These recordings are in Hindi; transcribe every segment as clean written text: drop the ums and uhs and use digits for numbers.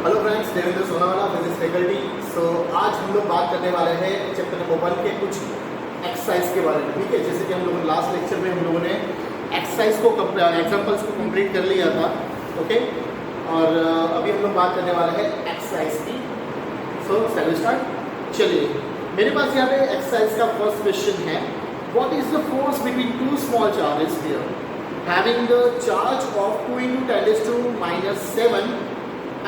Hello friends, Devendra Sonawala physics faculty. So आज हम लोग बात करने वाले हैं चैप्टर नंबर 1 के कुछ एक्सरसाइज के बारे में। ठीक है, जैसे कि हम लोगों ने लास्ट लेक्चर में हम लोगों ने एक्सरसाइज को एग्जांपल्स को कंप्लीट कर लिया था। ओके, और अभी हम लोग बात करने वाले हैं एक्सरसाइज की। सो चलिए स्टार्ट। चलिए, मेरे पास यहाँ पे एक्सरसाइज का फर्स्ट क्वेश्चन है, what is the force between two small charges here having the charge of 2 × 10⁻⁷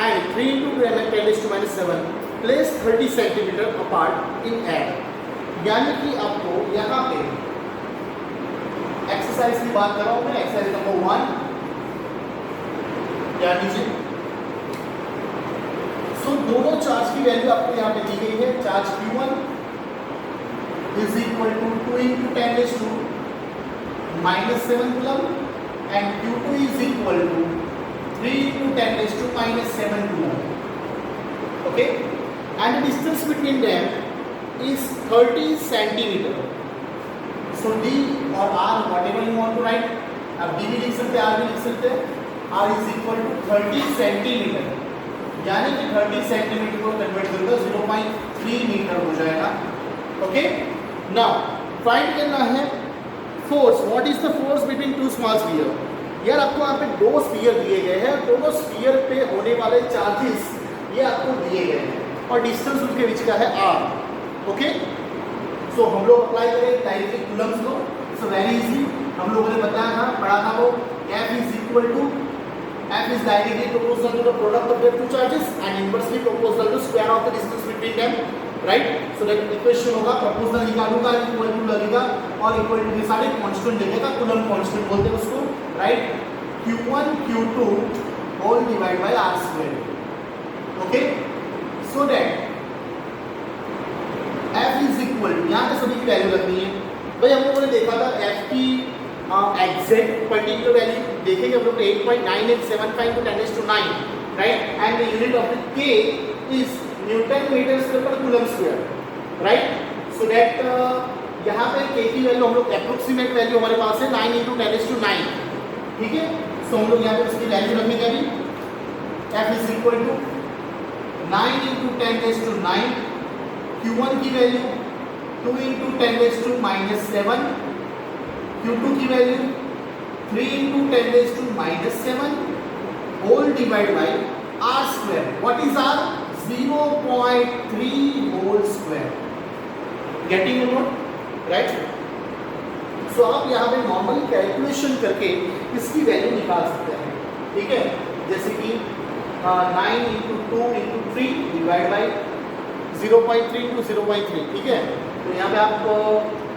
and 3 × 10⁻⁷ placed 30 cm apart in air। यानी कि आपको यहाँ पे एक्सरसाइज की बात कर रहा हूँ मैं, एक्सरसाइज नंबर 1 ध्यान दीजिए। सो दोनों चार्ज की वैल्यू आपको यहाँ पे दी गई है। Charge Q1 is equal to 2 × 10⁻⁷ coulomb and Q2 is equal to 3 × 10⁻⁷ coulomb. Okay, and the distance between them is 30 centimeter. So D or R, whatever you want to write, अब D भी लिख सकते हैं, R भी लिख सकते हैं। R is equal to 30 centimeter, यानी कि 30 सेंटीमीटर को कन्वर्ट करूंगा 0.3 मीटर हो जाएगा। ओके, नाउ फाइंड करना है force. What is the force between two small sphere. यार आपको यहाँ पे दो स्फीयर दिए गए हैं, दोनों स्फीयर पे होने वाले चार्जेस ये आपको दिए गए हैं और डिस्टेंस उनके बीच का है r। ओके, सो हम लोग अप्लाई करें डायरेक्टली कूलम्स को। सो वेरी इजी, हम लोगों ने बताया था, पढ़ा था वो, F is directly proportional to the product of their two charges and inversely proportional to square of the distance between them, right? So that equation होगा, प्रोपोर्शनल निकालूंगा, इक्वल टू लगेगा और इक्वल टू के सारे कांस्टेंट लगेगा, कूलम कांस्टेंट बोलते हैं उसको, right? Q1 Q2 whole divide by r square. Okay, so that F is equal to, यहाँ पे सभी की वैल्यू लगनी है। भाई हम लोगों ने देखा था F की एग्जैक्ट पर्टिकुलर वैल्यू देखेंगे हम लोग 8.9875 × 10⁹, right? And the unit of the K is newton metre square per coulomb square, right? So that यहाँ पे K की वैल्यू हम लोग एप्रोक्सीमेट वैल्यू हमारे पास है 9 × 10⁹, ठीक है? सो हम लोग यहाँ पे उसकी वैल्यू रखेंगे अभी। F is equal to 9 × 10⁹, Q1 की वैल्यू 2 × 10⁻⁷, Q2 की value 3 × 10⁻⁷ whole divide by r square. What is r? 0.3 whole square. Getting it note, right? So आप यहाँ पे नॉर्मल कैलकुलेशन करके इसकी वैल्यू निकाल सकते हैं, ठीक है? जैसे कि 9 × 2 × 3 डिवाइड बाय 0.3 × 0.3, ठीक है? तो यहाँ पे आप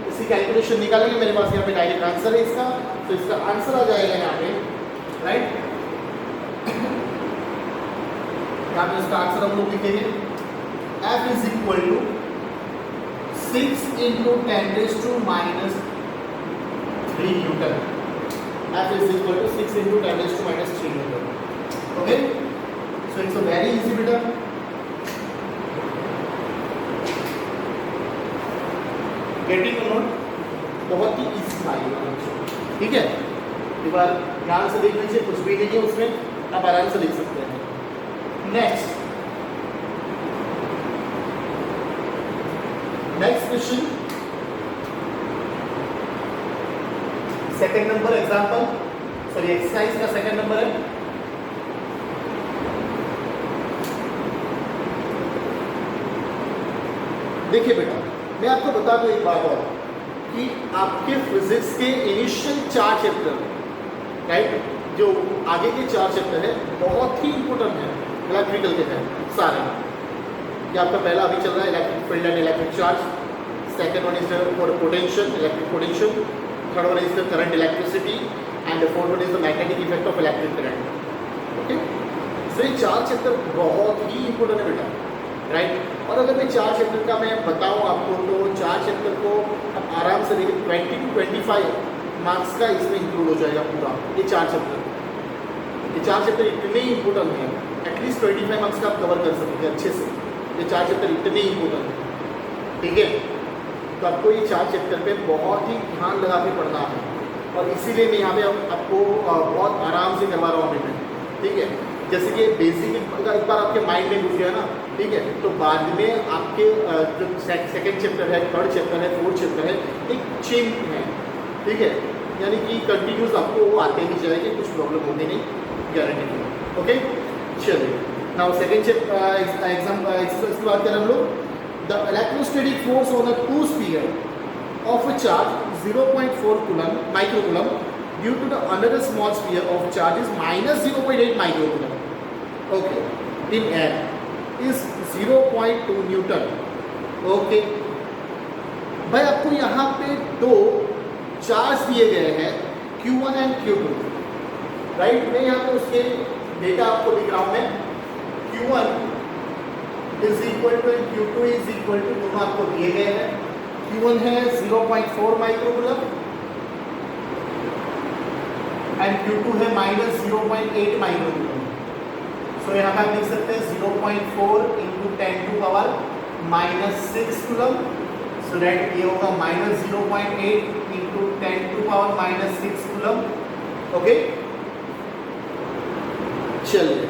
इसकी कैलकुलेशन निकालेंगे। मेरे पास यहाँ पे डायरेक्ट आंसर है इसका, तो इसका आंसर आ जाएगा यहाँ पे, राइट? यहाँ पे इसका आंसर हम लोग लिखेंगे F is equal to 6 × 10⁻³ newton. F is equal to 6 × 10⁻³ newton. Okay, so it's a very easy बेटा। गेटिंग नोट, बहुत ही इजी था ये, ठीक है? एक बार ध्यान से देख लीजिए, कुछ भी नहीं है उसमें, आप आराम से लिख सकते हैं। Next question, second number example, sorry exercise का सेकंड नंबर है। देखिए बेटा, मैं आपको बता दूं एक बात और, कि आपके फिजिक्स के इनिशियल 4 चैप्टर, राइट, जो आगे के 4 चैप्टर है बहुत ही इंपॉर्टेंट है, इलेक्ट्रिकल के हैं सारे। ये आपका पहला अभी चल रहा है electric field and electric charge, second one is for potential, electric potential, third one is the current electricity and the fourth one is the magnetic effect of electric current. Okay, so ये 4 चैप्टर बहुत ही इंपॉर्टेंट है बेटा, राइट? और अगर मैं 4 चैप्टर का मैं बताऊं आपको, तो 4 चैप्टर को आप आराम से देखिए 20 to 25 मार्क्स का इसमें इंक्लूड हो जाएगा पूरा ये 4 चैप्टर। ये 4 चैप्टर इतने इंपॉर्टेंट हैं, एटलीस्ट 25 मार्क्स का आप कवर कर सकते हैं अच्छे से। ये 4 चैप्टर इतने इंपॉर्टेंट हैं, ठीक है? तो आपको ये 4 चैप्टर पे बहुत ही ध्यान लगा के पढ़ना है, और इसीलिए मैं यहाँ पे आपको बहुत आराम से करवा रहा हूँ अभी मैं, ठीक है? जैसे कि बेसिक एक बार आपके माइंड में घुस गया ना, ठीक है, तो बाद में आपके जो सेकंड चैप्टर है, थर्ड चैप्टर है, फोर्थ चैप्टर है, एक चेन है, ठीक है, यानी कि कंटिन्यूस आपको वो आते ही जाएंगे, कुछ प्रॉब्लम होगी नहीं, गारंटी। ओके, चलिए नाउ सेकंड एग्जाम एक्सरसाइज की बात करें हम लोग। The electrostatic force on a two sphere of a charge 0.4 coulomb microcoulomb due to the another small sphere of charge is minus 0.8 microcoulomb, okay, in air is 0.2 Newton. Okay भाई, आपको यहाँ पे दो चार्ज दिए गए हैं Q1 एंड Q2, राइट। मैं यहाँ पे उसके डेटा आपको दिख रहा हूँ। मैं Q1 is equal to and Q2 is equal to, दोनों आपको दिए गए हैं। Q1 है 0.4 माइक्रोकूलम एंड Q2 है माइनस 0.8 माइक्रोकूलम। सो यहाँ पे आप लिख सकते हैं 0.4 into 10 to power minus 6 coulomb. So that ये होगा minus 0.8 into 10 to power minus 6 coulomb. Okay, चलिए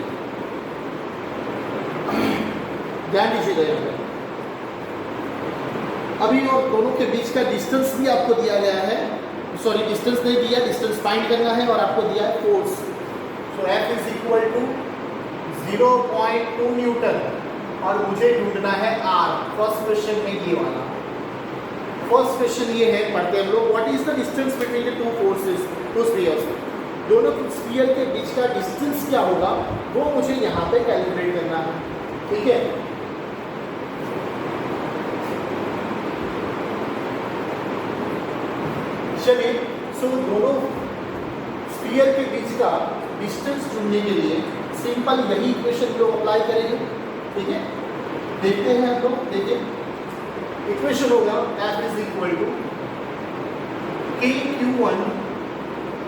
ध्यान दीजिएगा यहाँ पे। अभी और दोनों के बीच का डिस्टेंस भी आपको दिया गया है, सॉरी डिस्टेंस नहीं दिया, डिस्टेंस फाइंड करना है, और आपको दिया है force. So F is equal to 0.2 newton और मुझे ढूंढना है R। फर्स्ट क्वेश्चन में ये वाला फर्स्ट क्वेश्चन ये है, पढ़ते हम लोग। What is the distance between the two forces, to spheres. दोनों स्फीयर के बीच का डिस्टेंस क्या होगा वो मुझे यहाँ पे कैलकुलेट करना है, ठीक है। चलिए, सो दोनों स्फीयर के बीच का डिस्टेंस ढूंढने के लिए सिंपल यही इक्वेशन लोग अप्लाई करेंगे, ठीक है। देखते हैं हम लोग, देखिए इक्वेशन होगा F is equal to KQ1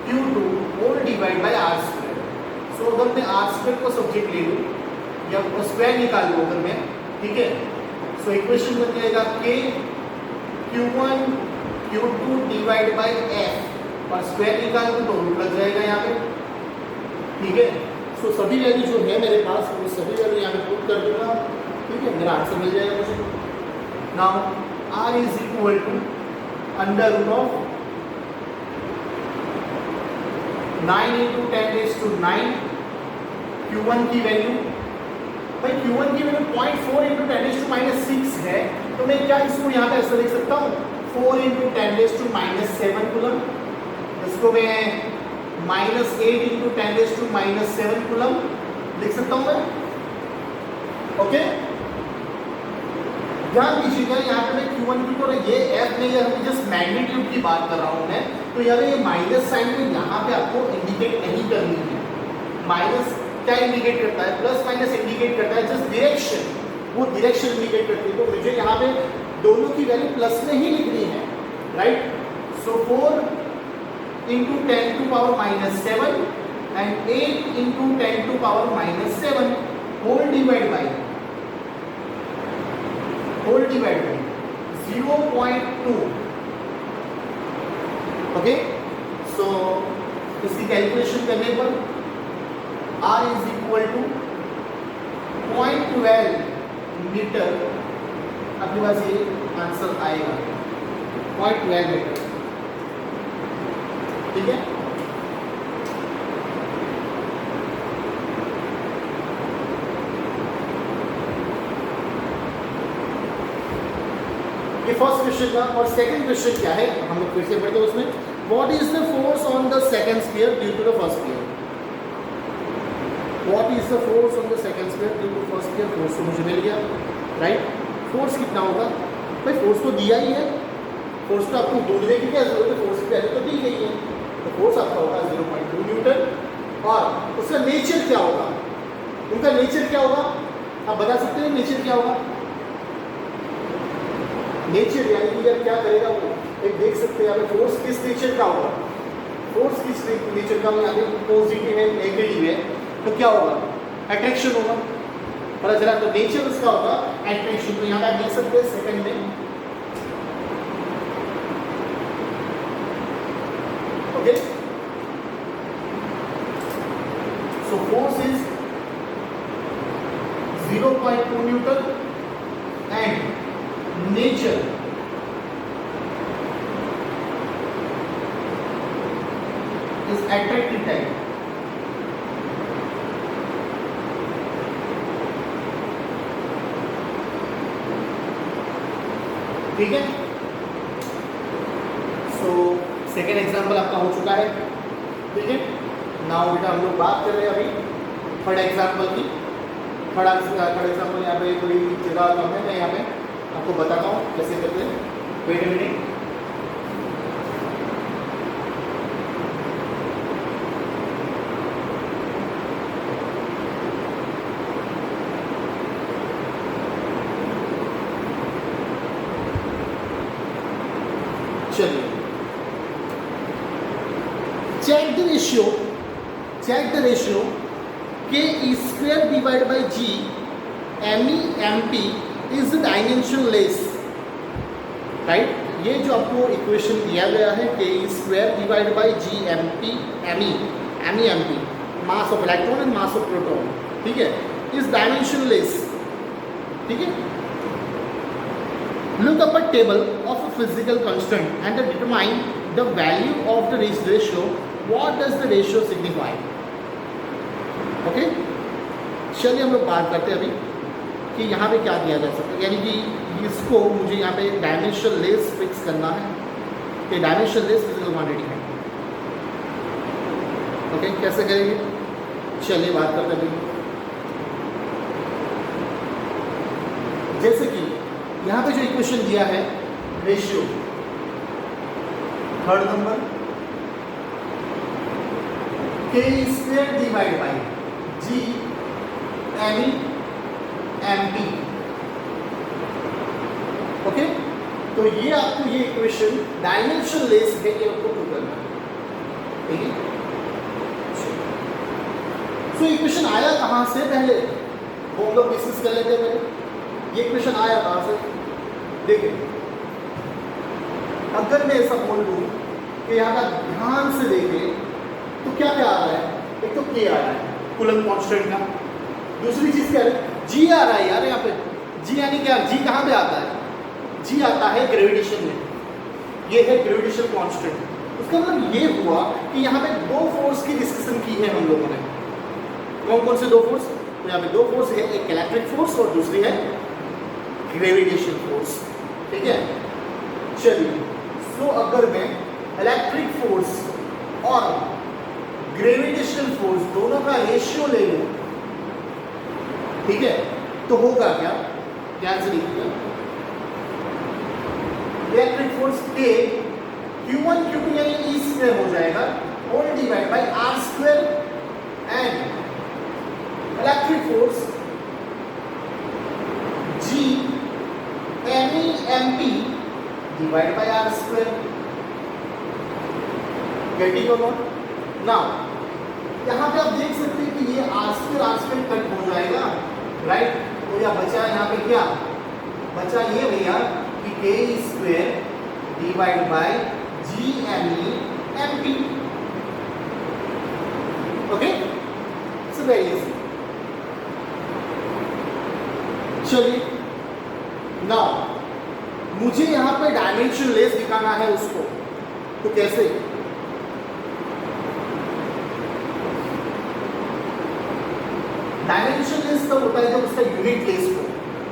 Q2 whole divide by R square. So अगर मैं R स्क्वायर को सब्जेक्ट ले लूँ या स्क्वायर निकाल लूँ अगर मैं, ठीक है, सो इक्वेशन बन जाएगा KQ1 Q2 divide by F और स्क्वायर निकाल तो रूट लग जाएगा यहाँ पे, ठीक है। सो सभी वैल्यू जो है मेरे पास वो सभी वैल्यू यहाँ पे पुट कर दूंगा, ठीक है, मेरा आंसर मिल जाएगा मुझे। Now R is equal to under root of 9 into 10⁻⁹ Q1 की वैल्यू, भाई Q1 की वैल्यू 0.4 इंटू 10⁻⁻6 है, तो मैं क्या इसको यहाँ पे ऐसा लिख सकता हूँ 4 इंटू 10⁻⁷ कूलम। इसको मैं -8 इंटू 10⁻⁷ कूलम लिख सकता हूँ मैं, ओके। ध्यान दीजिएगा यहाँ पे मैं Q1 की तो ये F नहीं है, हम जस्ट मैग्नीट्यूड की बात कर रहा हूँ मैं, तो यार ये माइनस साइन में यहाँ पे आपको इंडिकेट नहीं करनी है। माइनस क्या इंडिकेट करता है, प्लस माइनस इंडिकेट करता है जस्ट डायरेक्शन, वो डायरेक्शन इंडिकेट करती है। तो मुझे यहाँ पे दोनों की वैल्यू प्लस में ही लिखनी है, right. So 4 into 10 to power -7 and 8 into 10 to power -7 whole divide by 0.2। Okay, so इसकी कैलकुलेशन करने पर R is equal to 0.12 metre, आपके पास ये आंसर आएगा 0.12 मीटर, ठीक है। ये फर्स्ट क्वेश्चन था। और सेकंड क्वेश्चन क्या है, हम लोग फिर से पढ़ते हैं उसमें। What is the force on the second sphere due to the first sphere. What is the force on the second sphere due to first sphere. Force तो मुझे मिल गया, राइट। फोर्स कितना होगा भाई, फोर्स तो दिया ही है, फोर्स तो आपको ढूंढने की क्या जरूरत है, फोर्स की वैल्यू तो दी गई है। तो फोर्स आपका होगा 0.2 न्यूटन। और उसका नेचर क्या होगा, उनका नेचर क्या होगा, आप बता सकते हैं नेचर क्या होगा। नेचर यानी कि यार क्या करेगा वो, एक देख सकते हैं यहाँ पे फोर्स किस नेचर का होगा। फोर्स किस नेचर का, यहाँ पे पॉजिटिव है नेगेटिव है, तो क्या होगा, अट्रैक्शन होगा, पता चला। तो नेचर उसका होगा अट्रैक्शन। तो यहाँ पे आप देख सकते हैं सेकंड में, okay. So force is 0.2 Newton and nature is attractive type. ठीक है, सो सेकेंड एग्जाम्पल आपका हो चुका है। ठीक है, नाउ बेटा हम लोग बात कर रहे हैं अभी थर्ड एग्जाम्पल की। थर्ड एग्जाम्पल यहाँ पे थोड़ी जगह कम है, मैं यहाँ पे आपको बताता हूँ कैसे करते हैं। Wait a minute. चलिए, check the ratio k e square divided by g me mp is dimensionless, right. ये जो आपको इक्वेशन दिया गया है k e square divided by g mp me mp mass of electron and mass of proton, ठीक है, इज डायमेंशनलेस। ठीक है, look up a table of a physical constant and determine the value of the ratio. What does the ratio signify? Okay, चलिए हम लोग बात करते हैं अभी कि यहाँ पे क्या दिया जा सकता है, यानी कि इसको मुझे यहाँ पे डायमेंशनलेस फिक्स करना है कि डायमेंशनलेस फिजिकल क्वांटिटी है। ओके, कैसे करेंगे, चलिए बात करते हैं अभी। जैसे कि यहाँ पे जो इक्वेशन दिया है ratio, third number k square divide by g me mp। Okay, तो ये आपको ये इक्वेशन डायमेंशनलेस है, ये आपको प्रूव करना है। ठीक है, सो इक्वेशन आया कहाँ से, पहले वो हम लोग डिस्कस कर लेते हैं। पहले ये इक्वेशन आया कहाँ से, देखिए अगर मैं ऐसा बोल दूं कि यहाँ का ध्यान से देखें तो क्या क्या आ रहा है, एक तो k आ रहा है कूलम्ब कांस्टेंट का, दूसरी चीज क्या है g आ रहा है यार, यहाँ पे g यानी क्या, g कहाँ पे आता है, g आता है ग्रेविटेशन में, ये है ग्रेविटेशन कांस्टेंट। उसका मतलब ये हुआ कि यहाँ पे दो फोर्स की डिस्कशन की है हम लोगों ने। कौन कौन से दो फोर्स, तो यहाँ पे दो फोर्स है, एक इलेक्ट्रिक फोर्स और दूसरी है ग्रेविटेशन फोर्स। ठीक है, चलिए, सो अगर मैं इलेक्ट्रिक फोर्स और ग्रेविटेशनल फोर्स दोनों का रेशियो ले लूं, ठीक है, तो होगा क्या, ध्यान से देखिएगा। Electric force K Q1 Q2 यानी E स्क्वायर हो जाएगा whole divide by R square and electric force G me mp divide by R square. Getting or not? Now यहाँ पे आप देख सकते हैं कि ये R स्क्वायर कट हो जाएगा, राइट। तो यह बचा यहाँ पे क्या बचा, ये भैया कि k square divide by g me mp। Okay, so very easy. चलिए, नाउ मुझे यहाँ पे डायमेंशनलेस दिखाना है उसको, तो कैसे, डायमेंशनलेस तब होता है जब उसका यूनिट लेस हो,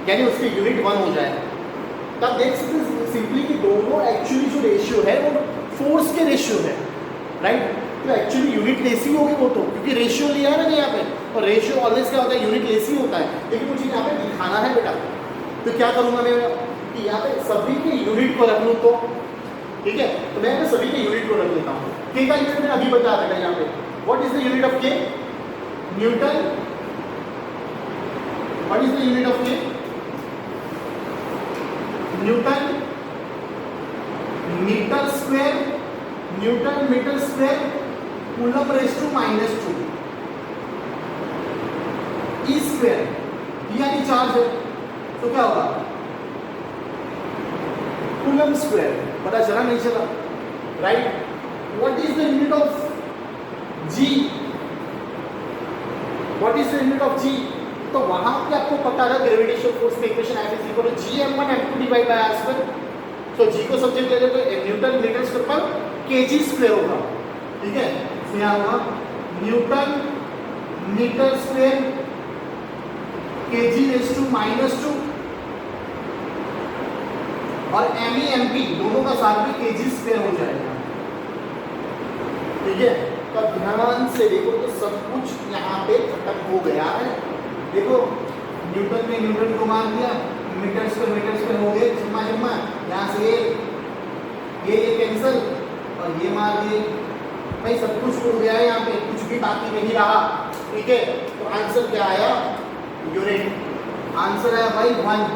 यानी उसके यूनिट 1 हो जाए। तब देख सकते हैं सिंपली कि दोनों एक्चुअली जो रेशियो है वो फोर्स के रेशियो है, राइट। तो एक्चुअली यूनिट लेस ही होगी वो, तो क्योंकि रेशियो लिया है ना यहाँ पे, और रेशियो ऑलवेज क्या होता है, यूनिट लेस ही होता है। लेकिन मुझे यहाँ पे दिखाना है बेटा, तो क्या करूँगा मैं कि यहाँ पे सभी के यूनिट को रख लूँ, तो ठीक है, तो मैं यहाँ पे सभी के यूनिट को रख लेता हूँ। के का यूनिट मैंने अभी बता देगा यहाँ पे, what is the unit of के, Newton. What is the unit of K? Newton meter square, Newton meter square, Coulomb raised to -2, E square, यानी चार्ज है, तो क्या होगा Coulomb square, पता चला नहीं चला, right. What is the unit of G? What is the unit of G? तो वहां पे आपको पता था ग्रेविटेशनल फोर्स का equation F is equal to gm1 m2 divide by r square. तो g को सब्जेक्ट ले लेते तो न्यूटन मीटर स्क्वायर पर kg स्क्वायर होगा, ठीक है। तो यहाँ होगा newton metre square kg raise to -2 और me mp दोनों का साथ में kg स्क्वायर हो जाएगा, ठीक है। तो ध्यान से देखो तो सब कुछ यहाँ पे खत्म हो गया है। देखो न्यूटन ने न्यूटन को मार दिया, मीटर स्क्वायर हो गए जम्मा जम्मा, यहाँ से ये कैंसिल और ये मार दिए भाई, सब कुछ हो गया है, यहाँ पे कुछ भी बाकी नहीं रहा, ठीक है। तो आंसर क्या आया? यूनिट। आंसर आया भाई 1।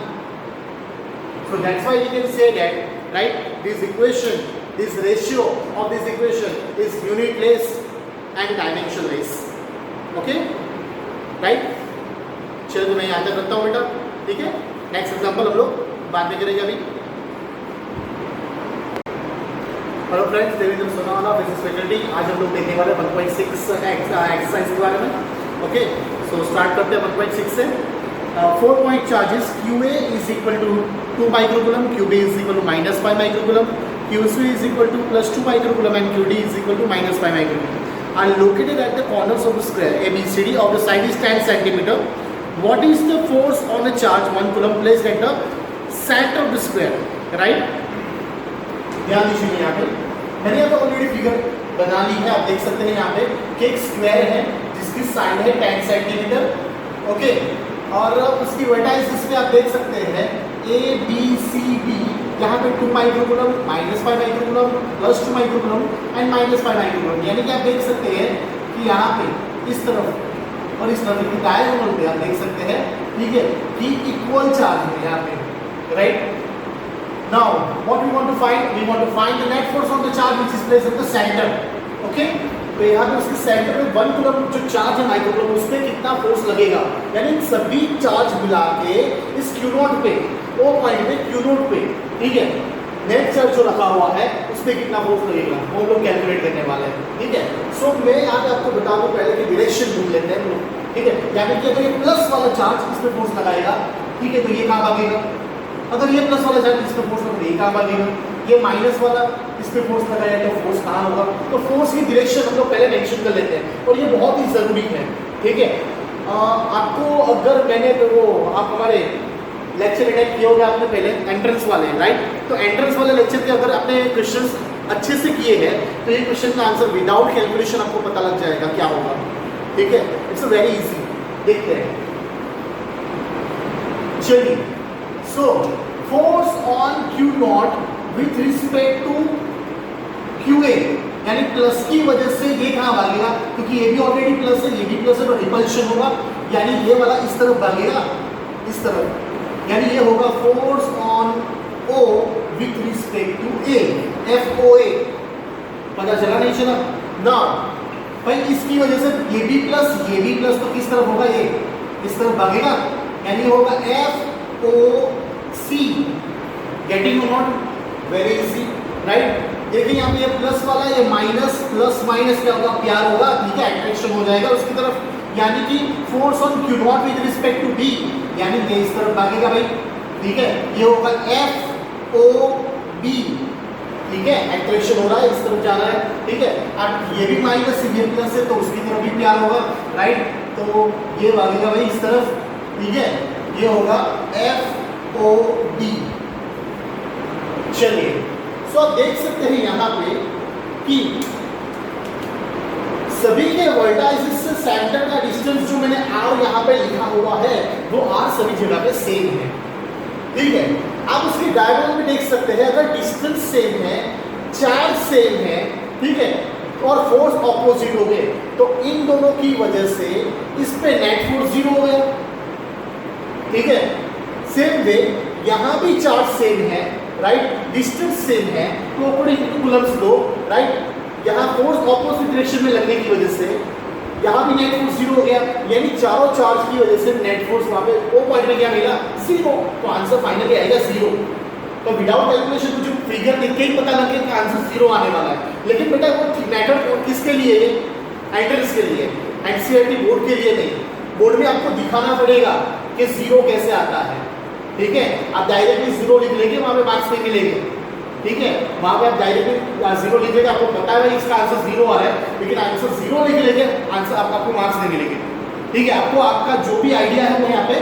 So that's why we can say that, right, this equation, this ratio of this equation is unitless and dimensionless. Okay, right? चलो तो मैं यहाँ तक रखता हूँ बेटा, ठीक है। नेक्स्ट एग्जांपल हम लोग बाद में करेंगे अभी। Hello friends, Devendra Sonawala physics faculty. आज हम लोग देखने वाले 1.6 एक्सरसाइज के बारे में। ओके, सो स्टार्ट करते हैं 1.6 से। 4 point charges QA is equal to 2 microcoulomb, QB is equal to -5 microcoulomb, QC is equal to +2 microcoulomb and QD is equal to -5 microcoulomb are located at the corners of the square ABCD of the side is 10 centimeter. What is the force on a charge 1 coulomb placed at the center of the square? Right? ध्यान दीजिए, यहाँ पे मैंने यहाँ पे ऑलरेडी फिगर बना ली है। आप देख सकते हैं यहाँ पे कि एक स्क्वायर है जिसकी साइड है 10 सेंटीमीटर, ओके। और उसकी वर्टाइस इसमें आप देख सकते हैं ABCD, यहाँ पे 2 microcoulomb, -5 microcoulomb, +2 microcoulomb and -5 microcoulomb. यानी कि आप देख सकते हैं कि यहाँ पे इस तरफ और इस तरफ की डायगोनल पे आप देख सकते हैं, ठीक है, कि इक्वल चार्ज है यहाँ पे, right. Now what we want to find? We want to find the net force of the charge which is placed at the centre, okay. तो यहाँ पे उसके सेंटर में 1 कूलम जो चार्ज है माइक्रोकूलम, उस पे कितना फोर्स लगेगा, यानी सभी चार्ज मिला के इस Q0 पे, ओ पॉइंट पे Q0 पे, ठीक है, नेट चार्ज जो रखा हुआ है उस पे कितना फोर्स लगेगा वो लोग कैलकुलेट करने वाले हैं, ठीक है। सो मैं यहाँ पे आपको बता दूं, पहले की डायरेक्शन ढूंढ लेते हैं लोग, ठीक है। यहाँ पे अगर ये प्लस वाला चार्ज इस पे फोर्स लगाएगा, ठीक है, तो ये कहाँ भागेगा। अगर ये प्लस वाला चार्ज इस पे फोर्स लगाएगा, ये कहाँ भागेगा। ये माइनस वाला इस पे फोर्स लगाया तो फोर्स कहाँ होगा। तो फोर्स की डायरेक्शन हम लोग पहले मेंशन कर लेते हैं और ये बहुत ही ज़रूरी है, ठीक है। आपको अगर मैंने तो वो आप हमारे लेक्चर अटेंड किए होंगे आपने पहले, एंट्रेंस वाले, राइट। तो एंट्रेंस वाले लेक्चर के अगर आपने क्वेश्चंस अच्छे से किए हैं तो ये क्वेश्चन का आंसर विदाउट कैलकुलेशन आपको पता लग जाएगा क्या होगा, ठीक है। इट्स वेरी इजी, देखते हैं, चलिए। So force on Q0 with respect to QA, यानी प्लस की वजह से ये कहाँ भागेगा, क्योंकि ये भी ऑलरेडी प्लस है, ये भी प्लस है, तो रिपल्शन होगा, यानी ये वाला इस तरफ भागेगा, इस तरफ, यानी ये होगा force on O with respect to A, FOA। पता चला नहीं चला ना भाई। इसकी वजह से ये भी प्लस, तो किस तरफ होगा, ये इस तरफ भागेगा, यानी होगा FOC। Getting or not? Very easy, right. देखिए यहाँ पे ये प्लस वाला, ये माइनस, प्लस माइनस क्या होगा, प्यार होगा, ठीक है, अट्रैक्शन हो जाएगा उसकी तरफ, यानी कि force on Q0 with respect to B, यानी ये इस तरफ भागेगा भाई, ठीक है। ये होगा FOB, ठीक है, अट्रैक्शन हो रहा है, इस तरफ जा रहा है, ठीक है। अब ये भी माइनस है, ये प्लस है, तो उसकी तरफ भी प्यार होगा, राइट। तो ये भागेगा भाई इस तरफ, ठीक है, ये होगा FOD। चलिए, सो आप देख सकते हैं यहाँ पे कि सभी के वर्टाइसिस से सेंटर का डिस्टेंस जो मैंने R यहाँ पे लिखा हुआ है वो R सभी जगह पे सेम है, ठीक है। आप उसकी डायग्राम में देख सकते हैं, अगर डिस्टेंस सेम है, चार्ज सेम है, ठीक है, और फोर्स ऑपोजिट हो गए, तो इन दोनों की वजह से इस पे नेट फोर्स 0 हो गया, ठीक है। सेम वे यहाँ भी चार्ज सेम है, राइट, डिस्टेंस सेम है, तो according to Coulomb's law, right, यहाँ फोर्स ऑपोजिट डायरेक्शन में लगने की वजह से यहाँ भी नेट फोर्स 0 हो गया, यानी चारों चार्ज की वजह से नेट फोर्स वहाँ पे ओ पॉइंट में क्या मिला, 0। तो आंसर फाइनली आएगा 0। तो विदाउट कैलकुलेशन मुझे फिगर देख के ही पता लग गया कि आंसर 0 आने वाला है। लेकिन बेटा वो मैटर किसके लिए है, एंट्रेंस के लिए, एनसीईआरटी बोर्ड के लिए नहीं, बोर्ड में आपको दिखाना पड़ेगा कि जीरो कैसे आता है, ठीक है। आप डायरेक्टली जीरो लिख लेंगे, वहां पे मार्क्स नहीं मिलेंगे, ठीक है। वहां पे आप डायरेक्टली जीरो लिख लेंगे, आपको पता है भाई इसका आंसर जीरो आ रहा है, लेकिन आंसर जीरो लिख लेंगे, आंसर आपको मार्क्स नहीं मिलेंगे, ठीक है। आपको आपका जो भी आइडिया है वो यहाँ पे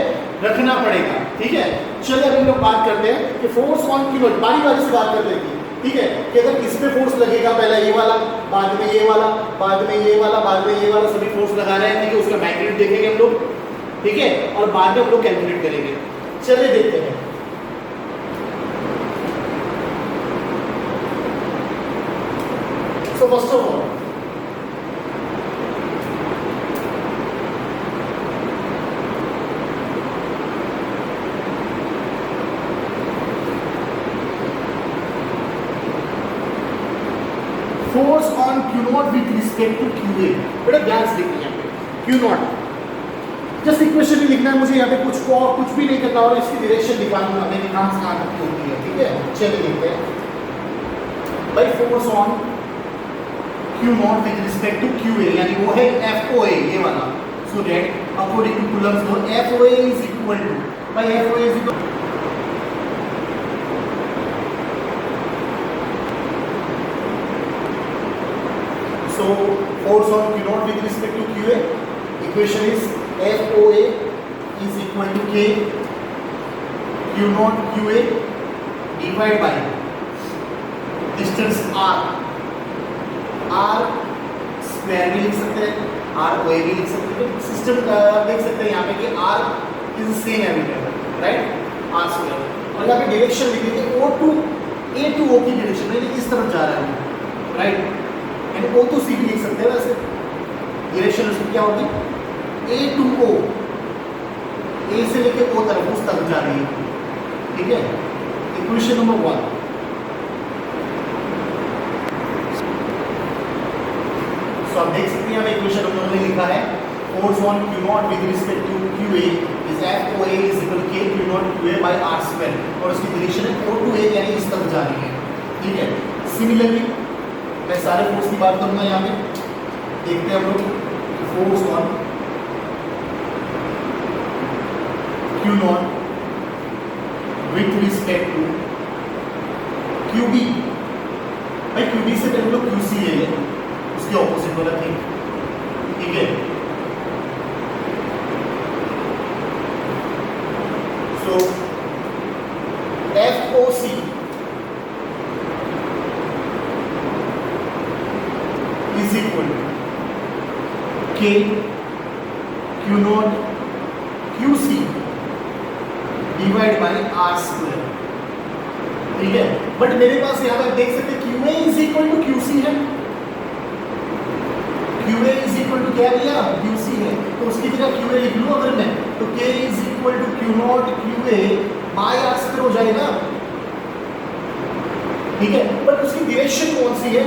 रखना पड़ेगा, ठीक है। चलिए अभी हम लोग बात करते हैं कि फोर्स ऑन कीवर्ड, बारी बारी से बात करते हैं, ठीक है। कि अगर इस पे फोर्स लगेगा, पहले ये वाला, बाद में ये वाला, बाद में ये वाला, बाद में ये वाला, सभी फोर्स लगा रहे हैं, ठीक है। उसका मैग्नीट्यूड देखेंगे हम लोग, ठीक है, और बाद में हम लोग कैलकुलेट करेंगे। चलिए देखते हैं। So first of all, force on Q naught with respect to QA, बेटा ध्यान से देखिए यहाँ पे Q नॉट, जस्ट इक्वेशन ही लिखना है मुझे, यहाँ पे कुछ भी नहीं करना और इसकी डायरेक्शन दिखाना हमें कहाँ होती है, ठीक है। चलिए देखते हैं भाई, force on Q naught with respect to QA, यानी वो है FOA, ये वाला। So that according to Coulomb's law FOA is equal to, भाई FOA is equal, so force on Q naught with respect to QA, equation is FOA is equal to K Q naught QA divided by distance R, R square भी लिख सकते हैं, R OA भी लिख सकते हैं, सिस्टम देख सकते हैं यहाँ पे कि R is same everywhere, right, R square. और यहाँ पे डायरेक्शन लिखेंगे O to A to O की डायरेक्शन, यानी इस तरफ जा रहा है, राइट। O to C भी लिख सकते हैं, वैसे डायरेक्शन उसकी क्या होगी, A to O, A से लेके O तरफ, उस तरफ जा रही है, ठीक है। इक्वेशन नंबर 1, सो आप देख सकते हैं इक्वेशन नंबर 1 में लिखा है force on Q naught with respect to QA is FOA is equal to K Q naught QA by R square, और उसकी डायरेक्शन है O to A, यानी इस तरफ जा रही है, ठीक है। सिमिलरली मैं सारे फोर्स की बात करूंगा यहाँ पे, देखते हैं हम लोग force on Q naught with respect to QB, भाई QB से पहले लोग QC ले लें, उसके ऑपोजिट वाला थिंग, ठीक है। सो FOC is equal to K Q naught QC divide by R square, ठीक है। बट मेरे पास यहाँ पे देख सकते हैं QA is equal to QC है, QA इज इक्वल टू क्या भैया, QC है, तो उसकी जगह QA लिख लूँ अगर मैं, तो K is equal to Q naught QA by R square हो जाएगा, ठीक है। बट उसकी डायरेक्शन कौन सी है,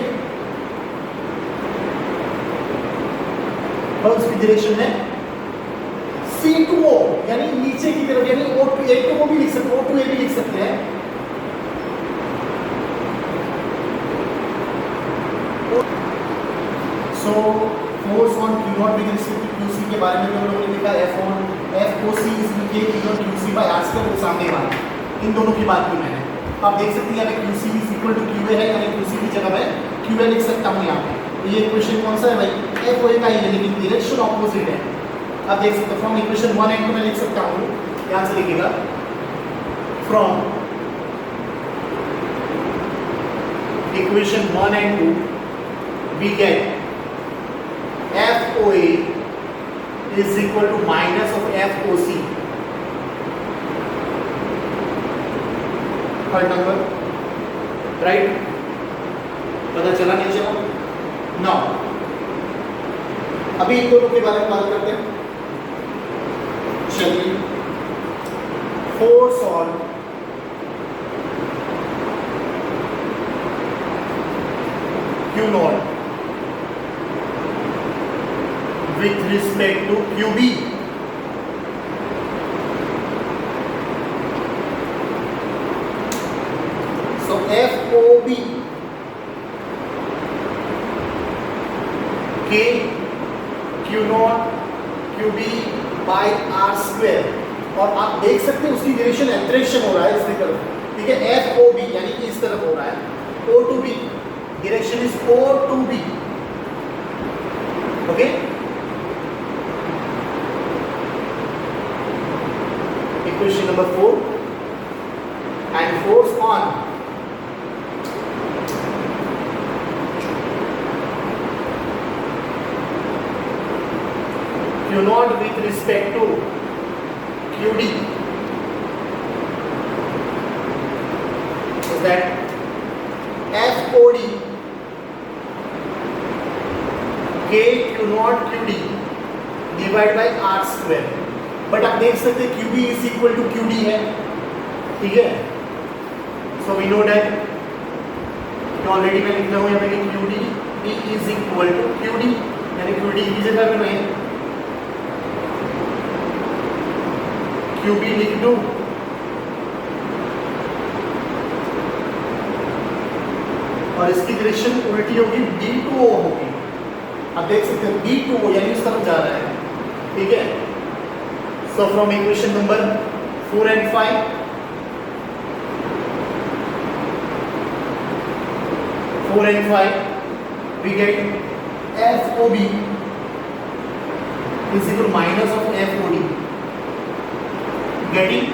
और उसकी डायरेक्शन है C to O, यानी नीचे की तरफ, यानी O to A तो वो भी लिख सकते हैं, O to A भी लिख सकते हैं। सो force on Q naught with respect to QC के बारे में हम लोगों ने लिखा FOC is equal to K Q naught QC by R square, वो सामने वाला, इन दोनों की बात की मैंने। तो आप देख सकते हैं यहाँ पे QC is equal to QA है, यानी QC की जगह मैं QA लिख सकता हूँ यहाँ पे। तो ये इक्वेशन कौन सा है भाई, FOA का ही है, लेकिन डायरेक्शन ऑपोजिट है। आप देख सकते हो फ्रॉम इक्वेशन 1 एंड 2 में लिख सकता हूँ, ध्यान से लिखिएगा, from equation 1 and 2 we get FOA is equal to minus of FOC, third number, right. पता चला नहीं चला? नाउ अभी इन दोनों के बारे में बात करते हैं। चलिए, force on Q not with respect to QB, so FOB K Q naught QB there और आप देख सकते हैं उसकी डायरेक्शन एंट्रेशन हो रहा है इसकी तरफ, ठीक है, एफ ओ बी यानी कि इस तरफ हो रहा है, O to B, direction is O to B, okay. Equation number 4, and force on Q naught with respect to QD is that FOD K Q naught QD divided by R square, but आप देख सकते हैं QB is equal to QD है, ठीक है। So we know that already मैं लिख रहा हूँ यहाँ पे QD B is equal to QD, यानी QD की जगह पे मैं QB लिख दूँ, और इसकी डायरेक्शन उल्टी होगी, B to O होगी। आप देख सकते हैं B to O यानी उस तरफ जा रहा है, ठीक है। So from equation number 4 and 5, 4 and 5, we get FOB is equal to minus of FOD, getting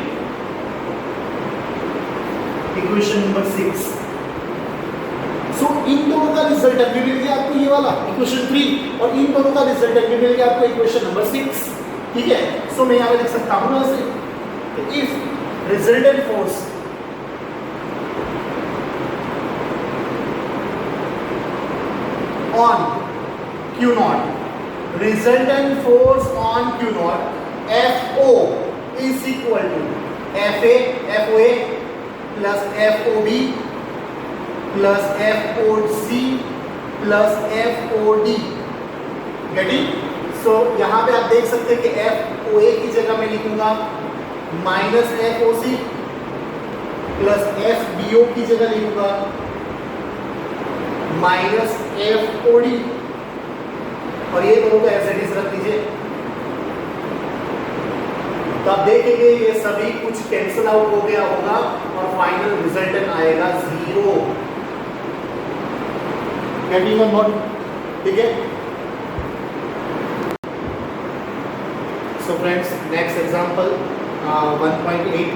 equation number 6. So इन दोनों का रिजल्ट अभी मिल गया आपको ये वाला इक्वेशन 3, और इन दोनों का रिजल्ट अभी मिल गया आपको इक्वेशन नंबर 6, ठीक है। सो मैं यहाँ पे लिख सकता हूँ ना ऐसे, if resultant force on Q naught, resultant force on Q naught FO is equal to FOA plus FOB plus FOC plus FOD, getting? So यहाँ पे आप देख सकते हैं कि FOA की जगह मैं लिखूंगा माइनस FOC प्लस FBO की जगह लिखूंगा माइनस FOD, और ये दोनों को ऐसे डिस रख दीजिए, तो आप देखेंगे ये सभी कुछ कैंसिल आउट हो गया होगा और फाइनल रिजल्टेंट आएगा 0, गेटिंग और नॉट, ठीक है। So friends, next example 1.8,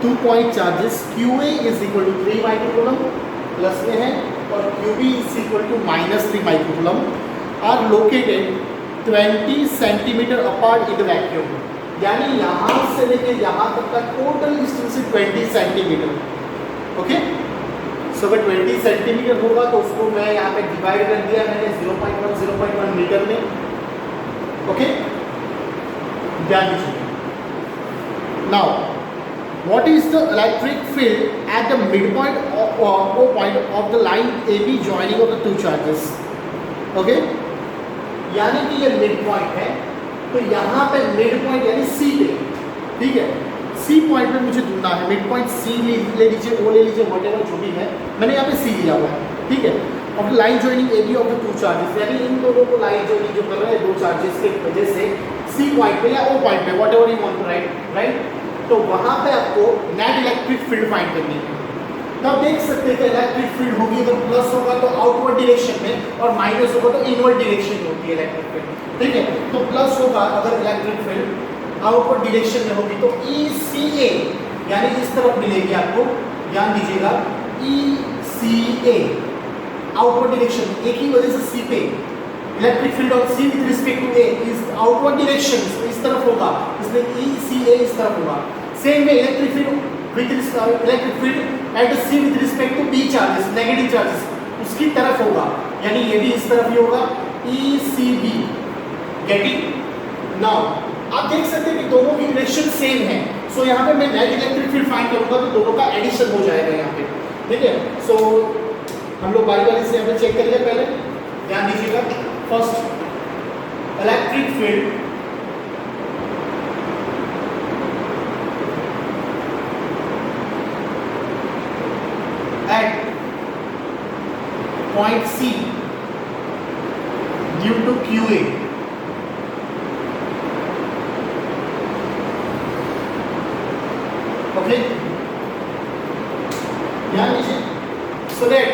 2 point charges QA is equal to 3 microcoulomb plus में है और QB is equal to -3 microcoulomb are located 20 centimetre apart in the vacuum, यानी यहाँ से लेके यहाँ तक का टोटल डिस्टेंस 20 सेंटीमीटर, ओके। सो अगर 20 सेंटीमीटर होगा तो उसको मैं यहाँ पे डिवाइड कर दिया मैंने 0.1 मीटर में, ओके। ध्यान दीजिए। Now what is the electric field at the midpoint of O point of the line AB joining of the two charges, okay? यानी कि ये मिड पॉइंट है, तो यहाँ पे मिड पॉइंट यानी C पे, ठीक है, C पॉइंट पे मुझे ढूंढना है। मिड पॉइंट C ले लीजिए, O ले लीजिए, व्हाटएवर जो भी है, मैंने यहाँ पे C लिया हुआ है, ठीक है। Of the line joining AB of the two charges, यानी इन दोनों को लाइन जॉइनिंग जो कर रहे हैं दो चार्जेस के वजह से C पॉइंट पे या O पॉइंट पे, whatever you want to write, तो वहां पे आपको नेट इलेक्ट्रिक फील्ड फाइंड करनी है। तो आप देख सकते हैं कि इलेक्ट्रिक फील्ड होगी तो प्लस होगा तो आउटवर्ड डायरेक्शन में और माइनस होगा तो इनवर्ड डायरेक्शन में होती है इलेक्ट्रिक फील्ड, ठीक है। तो प्लस होगा अगर इलेक्ट्रिक फील्ड आउटवर्ड डायरेक्शन में होगी तो ECA यानी इस तरफ मिलेगी आपको, ध्यान दीजिएगा, ECA आउटवर्ड डायरेक्शन, एक ही वजह से C पे electric field of C with respect to A is outward direction, इस तरफ होगा, इसलिए ECA इस तरफ होगा। Same way electric field with electric field at C with respect to B charges, negative charges, उसकी तरफ होगा, यानी ये भी इस तरफ ही होगा, ECB, गेटिंग? नाउ आप देख सकते हैं कि दोनों की डायरेक्शन सेम है, सो यहाँ पे मैं नेट इलेक्ट्रिक फील्ड फाइंड करूंगा तो दोनों का एडिशन हो जाएगा यहाँ पे, ठीक है। सो हम लोग बारी बारी से यहाँ पे चेक करेंगे, पहले ध्यान दीजिएगा। First electric field at point C due to QA okay, ध्यान दीजिए। सो दैट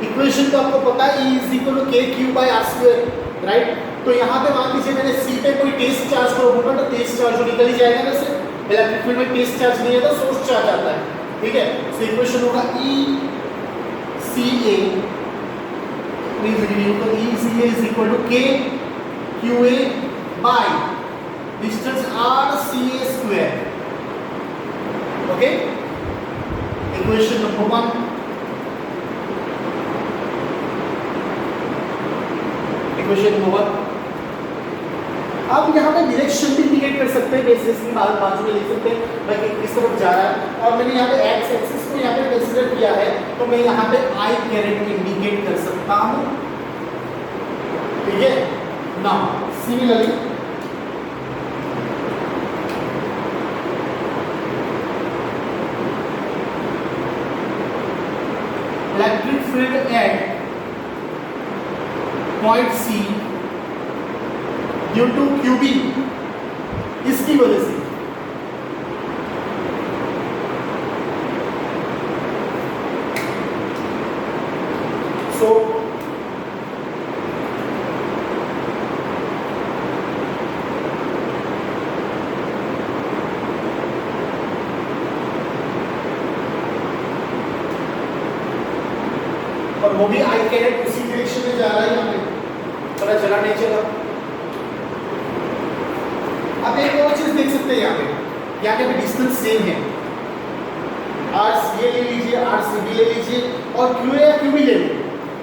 इक्वेशन तो आपको पता है E is equal to K Q by R square, right. तो यहाँ पे मान लीजिए मैंने C पे कोई टेस्ट चार्ज को रखूंगा तो टेस्ट चार्ज निकल ही जाएगा। वैसे इलेक्ट्रिक फील्ड में टेस्ट चार्ज नहीं आता, सोर्स चार्ज आता है, ठीक है। सो इक्वेशन होगा E C A is equal to K Q A by distance R C A square. Okay, equation number 1। Equation number 1। अब यहाँ पे डायरेक्शन भी इंडिकेट कर सकते हैं, बेसिस की बाजू में लिख सकते हैं भाई किस तरफ जा रहा है। और मैंने यहाँ पे एक्स एक्सिस को यहाँ पे कंसीडर किया है, तो मैं यहाँ पे आई कैरेट इंडिकेट कर सकता हूँ, ठीक है ना। Similarly electric field at point C due to QB, इसकी वजह से सो और वो भी आई कैरेट उसी डायरेक्शन में जा रहा है, यहाँ पे पता चला नहीं चला। अब एक और चीज देख सकते हैं यहाँ पे, यहाँ पे डिस्टेंस सेम है, आर सी ए ले लीजिए, आर सी बी ले लीजिए और क्यू ए या क्यू बी ले लीजिए,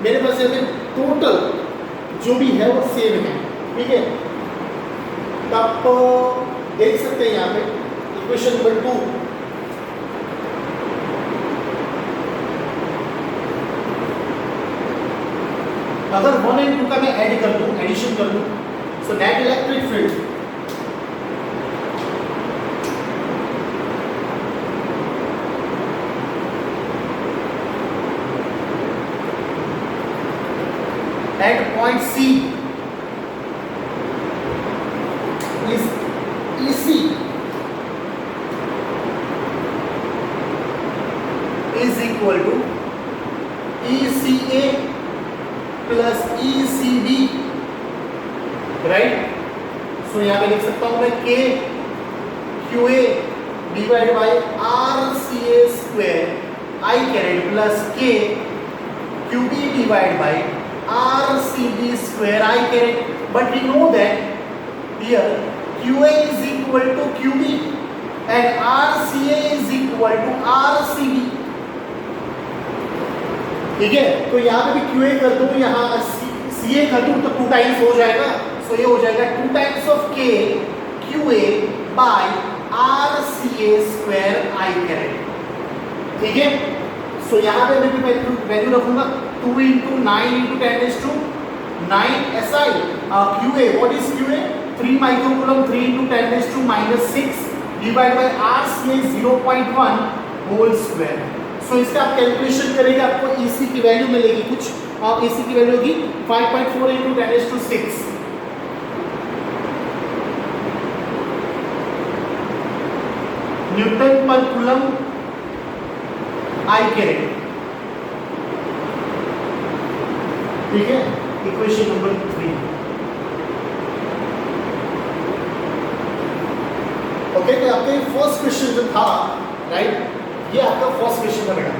मेरे पास यहाँ पे टोटल जो भी है वो सेम है, ठीक है। तो आप देख सकते हैं यहाँ पे इक्वेशन नंबर 2, अगर 1 एंड 2 का मैं ऐड कर दूं, एडिशन कर दूं, so net electric field at point C is EC is equal to ECA plus ECB, right. So यहाँ पे लिख सकता हूँ मैं K QA divide by RCA square I caret plus K QB divide by RCB square I caret, but we know that here QA is equal to QB and RCA is equal to RCB, ठीक है। तो यहाँ पे भी QA कर दूं, यहाँ CA कर दूं तो 2 टाइम्स हो जाएगा। सो ये हो जाएगा 2 times of K QA by RCA square I caret, ठीक है। सो यहाँ पे मैं भी वैल्यू रखूंगा 2 into 9 into 10 raised to 9 SI QA. What is QA? 3 microcoulomb 3 into 10 raised to minus 6 divided by RCA 0.1 whole square. So इसका आप कैलकुलेशन करेंगे, आपको EC की वैल्यू मिलेगी कुछ, और EC की वैल्यू होगी 5.4 into 10 raised to 6 न्यूटन पर कूलम I कैरेट, ठीक है। Equation number 3, okay. तो आपका फर्स्ट क्वेश्चन जो था, राइट, ये आपका फर्स्ट क्वेश्चन था बेटा,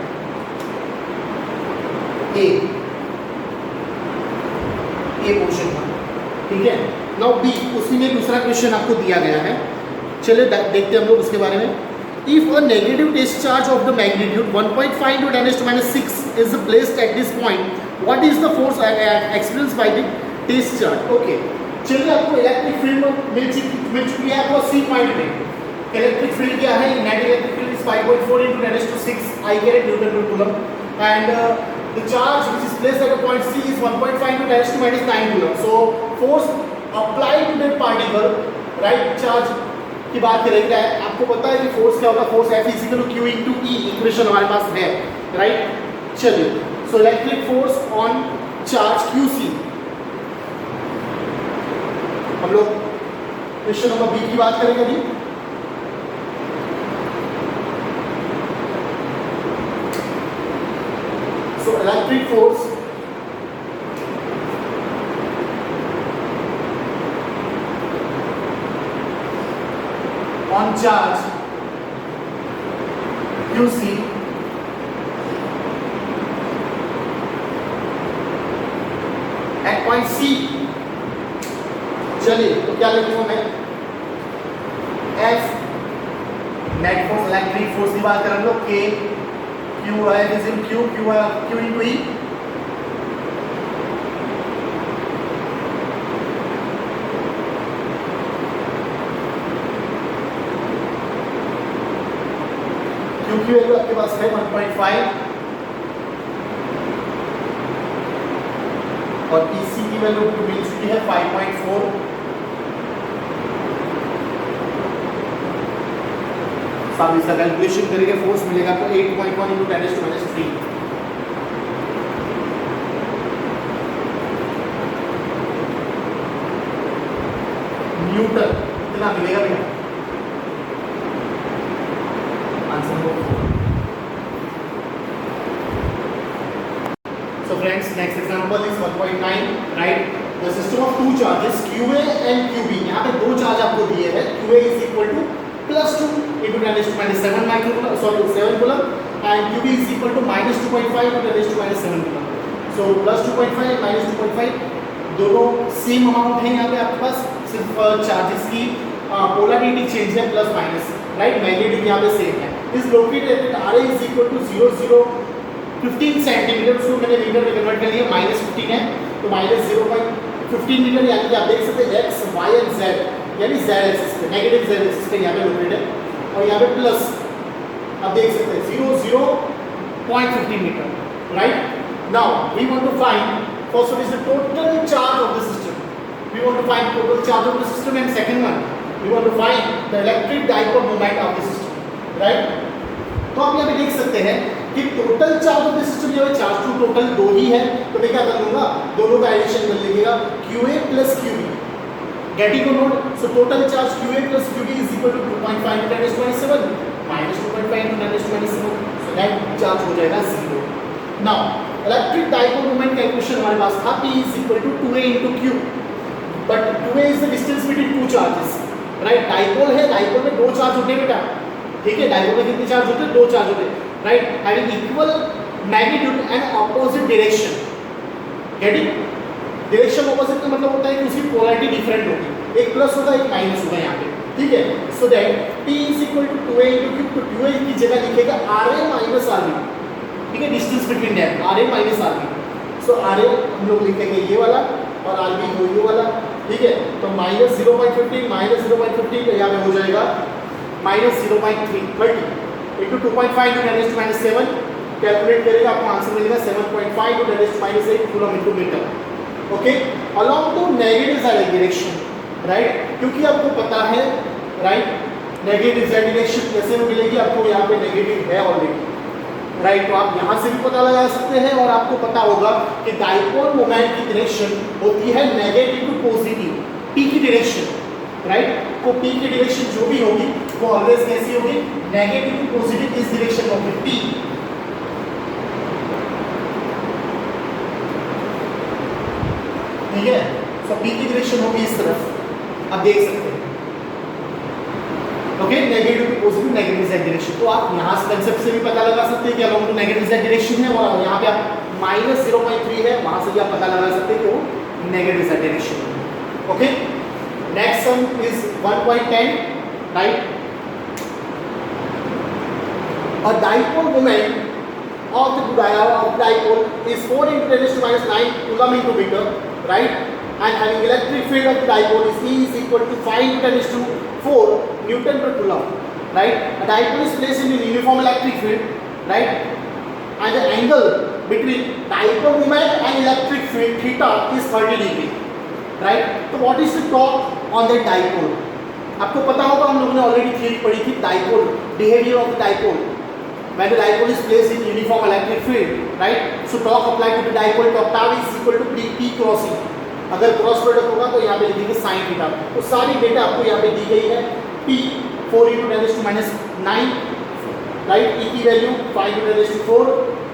ए पोर्शन था, ठीक है। नाउ बी, उसी में दूसरा क्वेश्चन आपको दिया गया है, चलिए देखते हैं हम लोग उसके बारे में। If a negative test charge of the magnitude 1.5 into 10 raised to minus 6 is placed at this point, what is the force experienced by the test charge? Okay, चलिए आपको इलेक्ट्रिक फील्ड मिल चुकी है आपको C पॉइंट में। इलेक्ट्रिक फील्ड क्या है? Net electric field is 5.4 into 10 raised to 6 I caret newton per coulomb and the charge which is placed at a point C is 1.5 into 10 raised to minus 9 coulomb. So force applied to that particle, right, charge की बात करेंगे। आपको पता है कि फोर्स क्या होगा, force F is equal to Q into E, equation हमारे पास है, राइट। चलिए, so electric force on charge QC, हम लोग क्वेश्चन नंबर बी की बात करेंगे अभी। electric force on charge QC at point C. चलिए तो क्या लिखूंगा मैं, F net force electric force की बात करें हम लोग, K Q is in Q into E क्योंकि वैल्यू आपके पास है 1.5 और PC की वैल्यू मिल चुकी है 5.4। सब इसका कैलकुलेशन करेंगे, फोर्स मिलेगा तो 8.1 into 10⁻³ न्यूटन कितना मिलेगा भैया आंसर हो। So friends, next example is 1.9, right? The system of two charges QA and QB, यहाँ पे दो चार्ज आपको दिए हैं, QA is equal to +2 into 10⁻⁷ microcoulomb, sorry 7 coulomb, and QB is equal to -2.5 into 10⁻⁷ coulomb. So +2.5 -2.5 दोनों सेम अमाउंट है यहाँ पे आपके पास, सिर्फ चार्जेस की पोलैरिटी चेंज है प्लस माइनस, राइट? मैग्नेटिक यहाँ पे सेम है। Is located at RA is equal to 0.015 centimetre, उसको मैंने मीटर में कन्वर्ट कर लिया, -15 है तो -0.15 मीटर, यानी कि आप देख सकते हैं x y and z, यानी z एक्सिस पे, नेगेटिव z एक्सिस पे यहाँ पे लोकेटेड है और यहाँ पे प्लस आप देख सकते हैं 0.15 metre, right? Now we want to find first one is the total charge of the system. We want to find total charge of the system, and second one we want to find the electric dipole moment of the system, right? तो आप यहाँ पे देख सकते हैं कि total charge of the system जो है, चार्ज टू टोटल दो ही है, तो मैं क्या कर लूंगा, दोनों का एडिशन कर लीजिएगा, QA plus QB, getting to note, so total charge QA plus QB is equal to 2.5 into 10⁻⁷ minus 2.5 into 10⁻⁷, so that charge हो जाएगा 0। Now electric dipole moment calculation हमारे पास था, P is equal to 2A into Q, but 2A is the distance between two charges, right? Dipole है, डाइपोल में दो चार्ज होते हैं बेटा, ठीक है? डाइपोल में कितने चार्ज होते हैं? दो चार्ज होते हैं, right? Having equal magnitude and opposite direction, getting? Direction opposite का मतलब होता है कि उसकी पोलैरिटी डिफरेंट होगी, एक प्लस होगा एक माइनस होगा यहाँ पे, ठीक है? So that P is equal to 2A into Q, तो 2A की जगह लिखेगा RA minus RB, ठीक है? Distance between them RA minus RB, सो RA हम लोग लिखेंगे ये वाला और RB हो ये वाला, ठीक है? तो -0.15 तो यहाँ पे हो जाएगा -0.330 into 2.5 into 10⁻⁷, कैलकुलेट करेगा आपको आंसर मिलेगा 7.5 into 10⁻⁸ coulomb into metre, okay? Along to negative side direction, right? क्योंकि आपको पता है, राइट, नेगेटिव साइड डायरेक्शन कैसे मिलेगी आपको, यहाँ पे नेगेटिव है ऑलरेडी, राइट? तो आप यहाँ से भी पता लगा सकते हैं और आपको पता होगा कि डाइपोल मोमेंट की डायरेक्शन होती है नेगेटिव टू पॉजिटिव, P की डायरेक्शन, राइट? तो P की डायरेक्शन जो भी होगी वो ऑलवेज कैसी होगी, नेगेटिव टू पॉजिटिव, इस डायरेक्शन में होगी P, ठीक है? सो P की डायरेक्शन होगी इस तरफ, आप देख सकते हैं, okay? Negative to positive, negative z direction, तो आप यहाँ से कंसेप्ट से भी पता लगा सकते हैं कि along to negative z direction है, और यहाँ पे आप -0.3 है, वहां से भी आप पता लगा सकते हैं कि वो नेगेटिव z डायरेक्शन है, okay? Next sum is 1.10, right? A dipole moment of the dipole is 4 into 10⁻⁹ coulomb into meter, right? And having electric field of the dipole is E is equal to 5 into 10⁴ Newton per coulomb, right? A dipole is placed in a uniform electric field, right? And the angle between dipole moment and electric field theta is 30 degree, right? So what is the torque on that dipole? आपको पता होगा, हम लोगों ने ऑलरेडी थ्योरी पढ़ी थी, dipole, behaviour of the dipole when the dipole is placed in uniform electric field, right? So torque applied to the dipole, torque tau is equal to P crossing, अगर क्रॉस प्रोडक्ट होगा तो यहाँ पे लिखेंगे sin थीटा, तो सारी डेटा आपको यहाँ पे दी गई है, P 4 into 10⁻⁹, राइट? E की value 5 into 10⁴,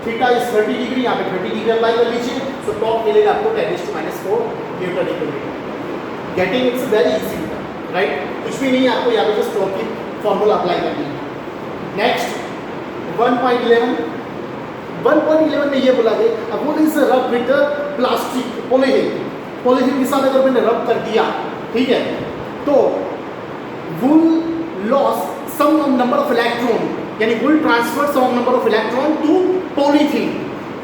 theta is 30 degree, यहाँ पे 30 डिग्री अप्लाई कर लीजिए, सो टॉप मिलेगा आपको 10⁻⁴ newton per metre. Getting it's very easy, right? कुछ भी नहीं है, आपको यहाँ पे बस टॉप की फॉर्मूला अप्लाई करनी है। नेक्स्ट 1.11 में ये बोला गया अब वो इज रब विद प्लास्टिक पॉलीथीन के साथ अगर मैंने रब कर दिया, ठीक है, तो wool loss some number of electron, यानी wool transfer some number of electron to polythene.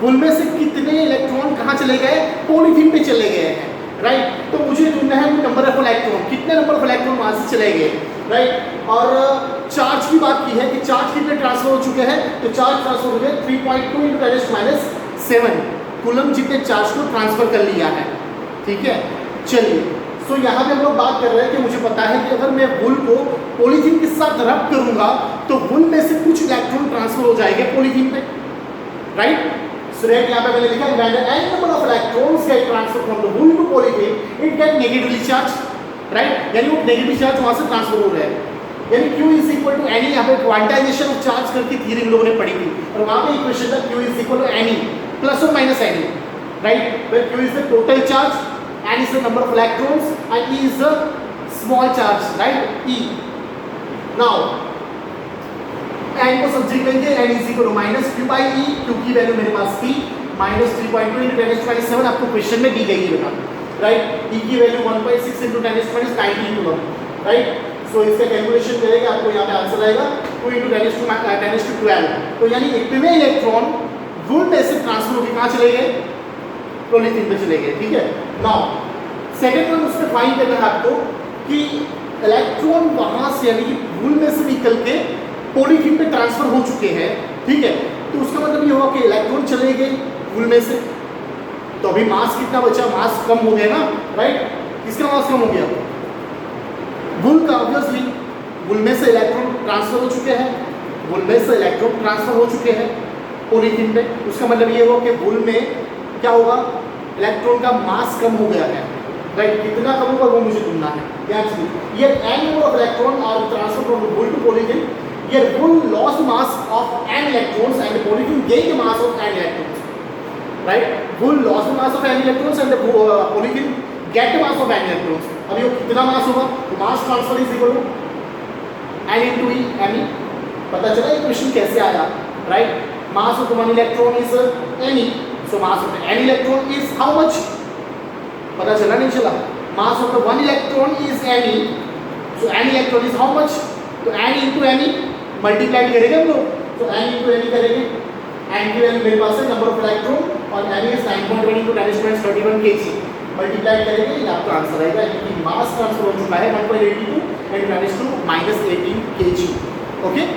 Wool में से कितने इलेक्ट्रॉन कहाँ चले गए? पॉलीथीन पे चले गए हैं, राइट? तो मुझे ढूंढना है नंबर ऑफ इलेक्ट्रॉन, कितने नंबर ऑफ इलेक्ट्रॉन वहाँ से चले गए, राइट? और चार्ज की बात की है कि चार्ज कितने ट्रांसफर हो चुके हैं, तो चार्ज ट्रांसफर हो गए 3.2 × 10⁻⁷ कूलम जितने चार्ज को ट्रांसफर कर लिया है, ठीक है। चलिए, सो यहाँ पे हम लोग बात कर रहे हैं कि मुझे पता है कि अगर मैं वुल को पॉलीथीन के साथ रब करूंगा तो वुल में से कुछ इलेक्ट्रॉन ट्रांसफर हो जाएंगे पॉलीथीन पे, राइट? सो यहाँ पे मैंने लिखा when an number of electrons get transfer from the wool to polythene it get negatively charge, right? यानी वो नेगेटिव चार्ज वहां से ट्रांसफर हो रहा है, यानी Q is equal to n e, यहाँ पे क्वांटाइजेशन ऑफ चार्ज करके थ्योरी हम लोगों ने पढ़ी थी, और वहां पे इक्वेशन था Q is equal to n e plus और minus n e, right? Where Q is the total charge, n is the number of electrons and E is the small charge, right? E. Now n को सब्जेक्ट लेंगे, n is equal to minus q by e, q की वैल्यू मेरे पास थी minus 3.2 × 10⁻⁷, आपको क्वेश्चन में दी गई है बेटा, राइट? e की वैल्यू 1.6 × 10⁻⁹ कूलम, राइट? सो इसका कैलकुलेशन करेंगे, आपको यहाँ पे आंसर आएगा 2 × 10⁻12। तो यानी इतने इलेक्ट्रॉन वुल में से ट्रांसफर होकर कहाँ चले गए? पॉलीथीन पे चले गए, ठीक है। नाउ सेकंड वन उसमें फाइंड करना है आपको कि इलेक्ट्रॉन वहां से यानी कि वुल में से निकल के पॉलीथीन पे ट्रांसफर हो चुके हैं, ठीक है। तो उसका मतलब ये हुआ कि इलेक्ट्रॉन चले गए वुल में से, तो अभी मास कितना बचा? मास कम हो गया ना, राइट? किसका मास कम हो गया? वुल का, ऑब्वियसली। वुल में से इलेक्ट्रॉन ट्रांसफर हो चुके हैं, वुल में से इलेक्ट्रॉन ट्रांसफर हो चुके हैं पॉलीथीन पे, उसका मतलब ये हुआ कि वुल में क्या होगा? इलेक्ट्रॉन का मास कम हो गया है, राइट? कितना कम होगा वो मुझे ढूंढना है। ये n number of electron are transferred from wool to polythene. Here wool lost mass of n electrons and the polythene gained mass of n electrons, right? Wool lost mass of n electrons and the polythene get mass of n electrons. अब ये कितना मास होगा? तो mass transfer is equal to n into e, me. पता चला इक्वेशन कैसे आया, राइट? Mass of one electron is ne. So mass of an electron is how much? पता चला नहीं चला? Mass of the one electron is ne. So an electron is how much? तो n into ne मल्टीप्लाई करेंगे हम लोग, तो n into ne करेंगे, n की वैल्यू मेरे पास है नंबर ऑफ इलेक्ट्रॉन और ne is 9.1 × 10⁻31 kg, मल्टीप्लाई करेंगे, ये आपका आंसर आएगा क्योंकि मास ट्रांसफर हो चुका है 1.82 × 10⁻18 kg, ओके।